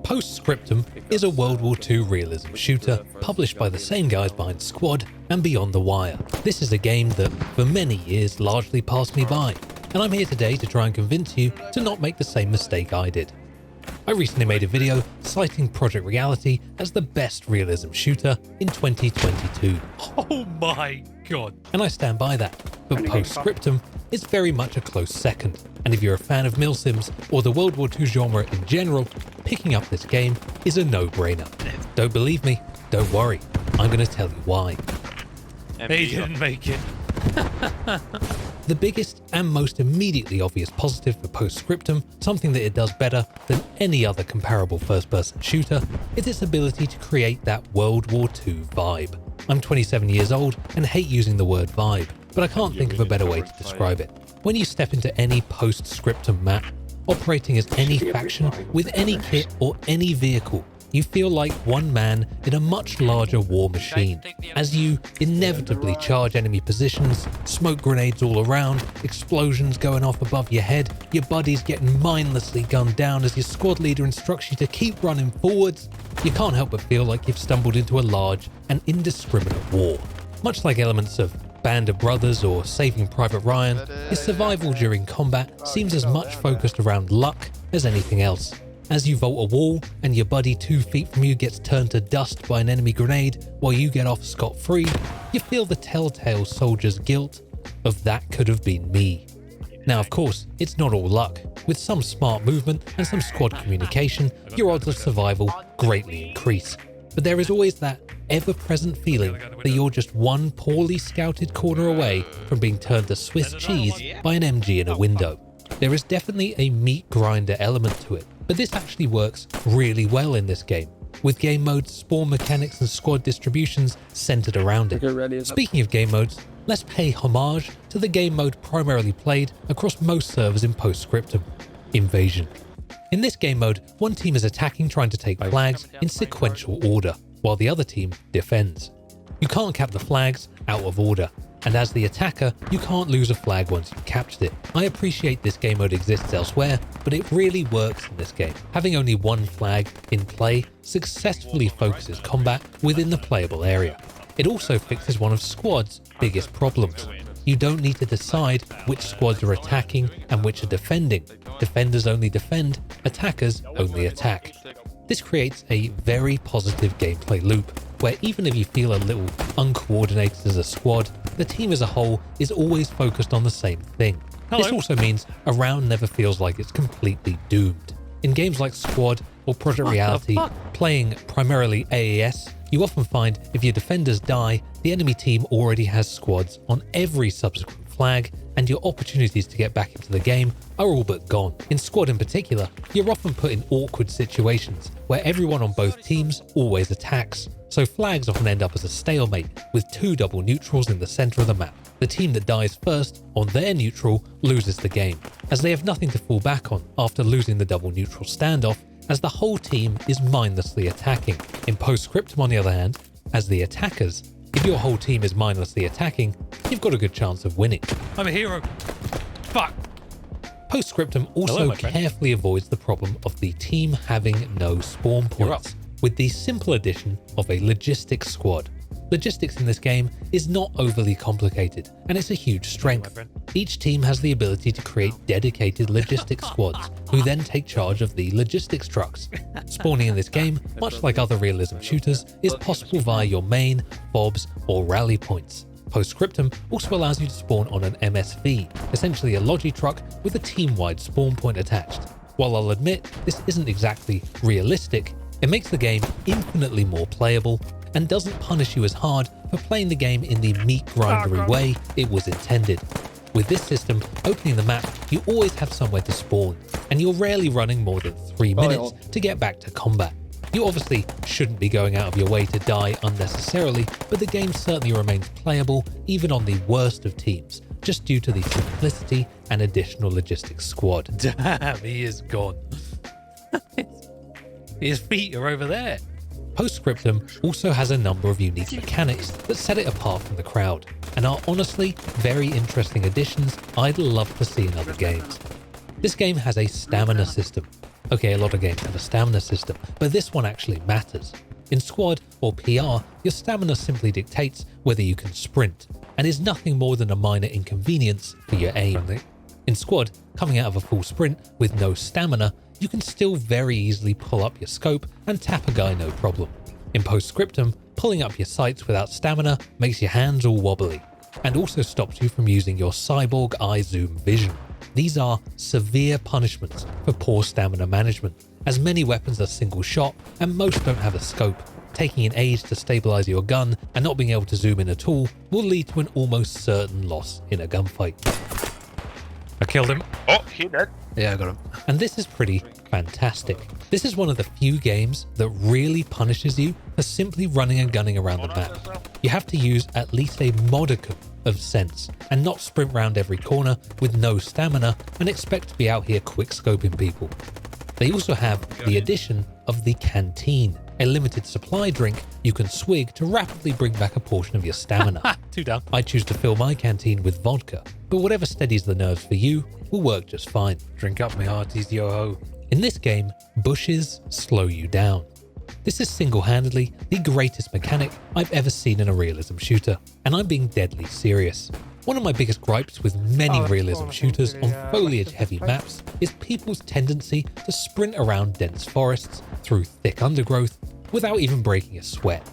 Post Scriptum is a World War II realism shooter published by the same guys behind Squad and Beyond the Wire. This is a game that, for many years, largely passed me by, and I'm here today to try and convince you to not make the same mistake I did. I recently made a video citing Project Reality as the best realism shooter in 2022. Oh my god. And I stand by that, but Post Scriptum is very much a close second. And if you're a fan of milsims or the World War II genre in general, picking up this game is a no-brainer. Don't believe me? Don't worry, I'm going to tell you why. He didn't make it. The biggest and most immediately obvious positive for Post Scriptum, something that it does better than any other comparable first-person shooter, is its ability to create that World War II vibe. I'm 27 years old and hate using the word vibe, but I can't think of a better way to describe it. When you step into any Post Scriptum map, operating as any faction with any kit or any vehicle, you feel like one man in a much larger war machine. As you inevitably charge enemy positions, smoke grenades all around, explosions going off above your head, your buddies getting mindlessly gunned down as your squad leader instructs you to keep running forwards, you can't help but feel like you've stumbled into a large and indiscriminate war. Much like elements of Band of Brothers or Saving Private Ryan, his survival during combat seems as much focused around luck as anything else. As you vault a wall and your buddy 2 feet from you gets turned to dust by an enemy grenade while you get off scot-free, you feel the telltale soldier's guilt of that could have been me. Now of course, it's not all luck. With some smart movement and some squad communication, your odds of survival greatly increase. But there is always that ever-present feeling that you're just one poorly scouted corner away from being turned to Swiss cheese by an MG in a window. There is definitely a meat grinder element to it, but this actually works really well in this game, with game modes, spawn mechanics and squad distributions centered around it. Speaking of game modes, let's pay homage to the game mode primarily played across most servers in Post Scriptum: Invasion. In this game mode, one team is attacking trying to take flags in sequential order, while the other team defends. You can't cap the flags out of order, and as the attacker, you can't lose a flag once you've captured it. I appreciate this game mode exists elsewhere, but it really works in this game. Having only one flag in play successfully focuses combat within the playable area. It also fixes one of Squad's biggest problems. You don't need to decide which squads are attacking and which are defending. Defenders only defend, attackers only attack. This creates a very positive gameplay loop, where even if you feel a little uncoordinated as a squad, the team as a whole is always focused on the same thing. This also means a round never feels like it's completely doomed. In games like Squad or Project Reality, playing primarily AAS, you often find if your defenders die, the enemy team already has squads on every subsequent flag, and your opportunities to get back into the game are all but gone. In Squad in particular, you're often put in awkward situations where everyone on both teams always attacks, so flags often end up as a stalemate with 2 double neutrals in the center of the map. The team that dies first on their neutral loses the game, as they have nothing to fall back on after losing the double neutral standoff, as the whole team is mindlessly attacking. In Post Scriptum, on the other hand, as the attackers, if your whole team is mindlessly attacking, you've got a good chance of winning. I'm a hero. Fuck. Post Scriptum also carefully avoids the problem of the team having no spawn points, with the simple addition of a logistics squad. Logistics in this game is not overly complicated, and it's a huge strength. Each team has the ability to create dedicated logistics squads, who then take charge of the logistics trucks. Spawning in this game, much like other realism shooters, is possible via your main, FOBs, or rally points. Post Scriptum also allows you to spawn on an MSV, essentially a logi truck with a team-wide spawn point attached. While I'll admit this isn't exactly realistic, it makes the game infinitely more playable and doesn't punish you as hard for playing the game in the meat grindery way it was intended. With this system, opening the map, you always have somewhere to spawn, and you're rarely running more than 3 minutes to get back to combat. You obviously shouldn't be going out of your way to die unnecessarily, but the game certainly remains playable even on the worst of teams, just due to the simplicity and additional logistics squad. Damn, he is gone. His feet are over there. Post Scriptum also has a number of unique mechanics that set it apart from the crowd, and are honestly very interesting additions I'd love to see in other games. This game has a stamina system, Okay, a lot of games have a stamina system, but this one actually matters. In squad or PR, your stamina simply dictates whether you can sprint, and is nothing more than a minor inconvenience for your aim. In squad, coming out of a full sprint with no stamina, you can still very easily pull up your scope and tap a guy no problem. In Post Scriptum, pulling up your sights without stamina makes your hands all wobbly, and also stops you from using your cyborg eye zoom vision. These are severe punishments for poor stamina management, as many weapons are single shot and most don't have a scope. Taking an age to stabilize your gun and not being able to zoom in at all will lead to an almost certain loss in a gunfight. I killed him. Oh, he dead. Yeah, I got him. And this is pretty fantastic. This is one of the few games that really punishes you for simply running and gunning around the map. You have to use at least a modicum of sense and not sprint round every corner with no stamina and expect to be out here quick scoping people. They also have the addition of the canteen, a limited supply drink you can swig to rapidly bring back a portion of your stamina. Two down. I choose to fill my canteen with vodka, but whatever steadies the nerves for you will work just fine. Drink up, my hearties, yo-ho. In this game, bushes slow you down. This is single-handedly the greatest mechanic I've ever seen in a realism shooter, and I'm being deadly serious. One of my biggest gripes with many realism shooters on foliage-heavy maps is people's tendency to sprint around dense forests through thick undergrowth without even breaking a sweat.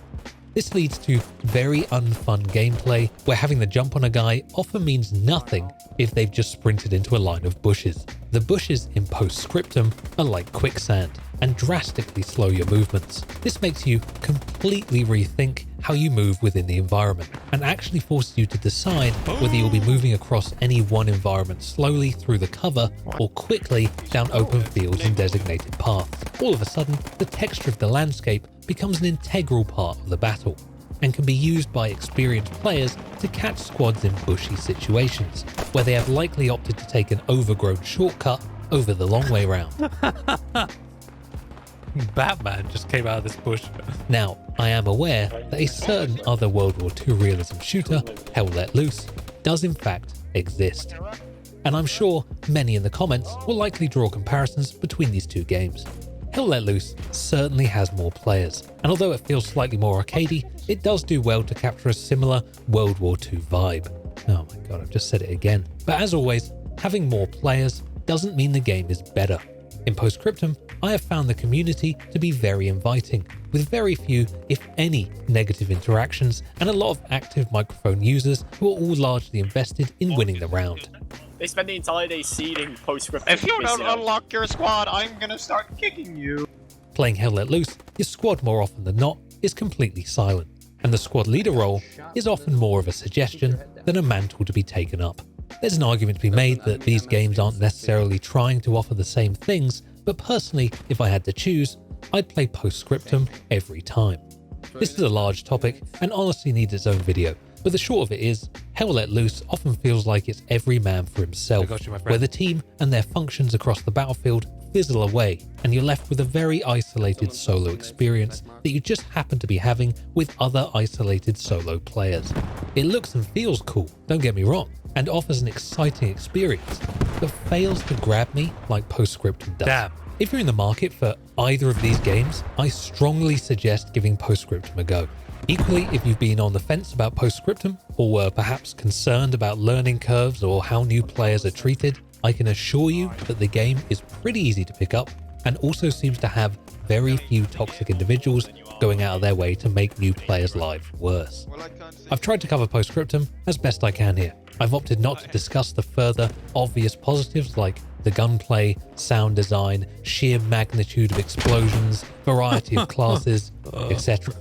This leads to very unfun gameplay where having the jump on a guy often means nothing if they've just sprinted into a line of bushes. The bushes in Post Scriptum are like quicksand and drastically slow your movements. This makes you completely rethink how you move within the environment and actually forces you to decide whether you'll be moving across any one environment slowly through the cover or quickly down open fields and designated paths. All of a sudden, the texture of the landscape becomes an integral part of the battle and can be used by experienced players to catch squads in bushy situations where they have likely opted to take an overgrown shortcut over the long way round. Batman just came out of this bush. Now, I am aware that a certain other World War II realism shooter, Hell Let Loose, does in fact exist. And I'm sure many in the comments will likely draw comparisons between these two games. Hell Let Loose certainly has more players, and although it feels slightly more arcadey, it does do well to capture a similar World War II vibe. Oh my god, I've just said it again. But as always, having more players doesn't mean the game is better. In Post Scriptum, I have found the community to be very inviting, with very few, if any, negative interactions and a lot of active microphone users who are all largely invested in winning the round. They spend the entire day seeding Post Scriptum. If you don't unlock your squad, I'm gonna start kicking you. Playing Hell Let Loose, your squad more often than not is completely silent, and the squad leader role is often more of a suggestion than a mantle to be taken up. There's an argument to be made that these games aren't necessarily trying to offer the same things, but personally, if I had to choose, I'd play Post Scriptum every time. This is a large topic and honestly needs its own video, but the short of it is, Hell Let Loose often feels like it's every man for himself, I got you, my friend. where the team and their functions across the battlefield fizzle away, and you're left with a very isolated solo experience that you just happen to be having with other isolated solo players. It looks and feels cool, don't get me wrong, and offers an exciting experience, but fails to grab me like Post Scriptum does. Damn. If you're in the market for either of these games, I strongly suggest giving Post Scriptum a go. Equally, if you've been on the fence about Post Scriptum, or were perhaps concerned about learning curves or how new players are treated, I can assure you that the game is pretty easy to pick up and also seems to have very few toxic individuals going out of their way to make new players' lives worse. I've tried to cover Post Scriptum as best I can here. I've opted not to discuss the further obvious positives like the gunplay, sound design, sheer magnitude of explosions, variety of classes, etc.,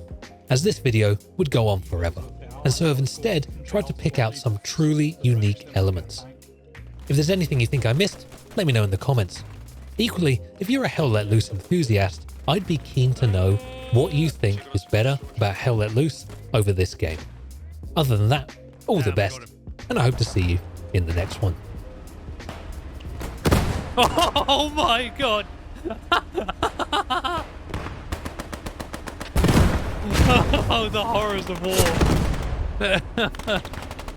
as this video would go on forever, and so have instead tried to pick out some truly unique elements. If there's anything you think I missed, let me know in the comments. Equally, if you're a Hell Let Loose enthusiast, I'd be keen to know what you think is better about Hell Let Loose over this game. Other than that, all the best, and I hope to see you in the next one. Oh my god! Oh, the horrors of war.